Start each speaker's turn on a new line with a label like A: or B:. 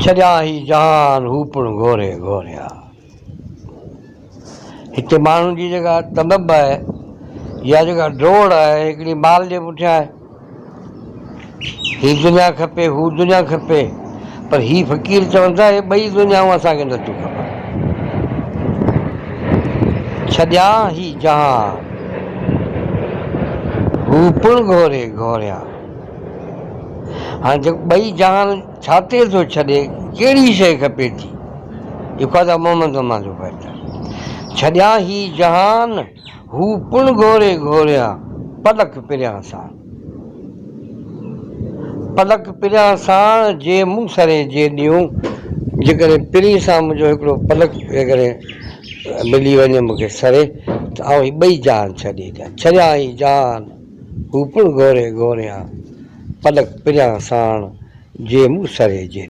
A: छॾिया ही जहान हू पिणु घोरे घोरिया। हिते माण्हुनि जी जेका तलब आहे या जेका डोड़ आहे हिकिड़ी माल जे पुठियां आहे। हीअ दुनिया खपे हू दुनिया खपे, पर ही फ़क़ीर चवनि था हे ॿई दुनियाऊं असांखे नथियूं खपनि। छॾिया ही जहान हू पिणु घोरे घोरिया। हाणे जेको ॿई जहान छा ते थो छॾे, कहिड़ी शइ खपे थी? इहो ख़्वाजा मोहम्मद ज़मान जो बैत आहे। छॾिया ही जहान हू पिणु घोरे घोरिया, पलक पिरियां साण। पलक पिरियां साण जे मूं सरे जे ॾियूं, जेकॾहिं पिरी सां मुंहिंजो हिकिड़ो पलक जेकॾहिं मिली वञे मूंखे सरे, त आउं ही ॿई जहान छॾे ॾियां। छॾिया ही जहान हू पिणु घोरे घोरिया, पलक पिरियां साण जे मूं सरे जे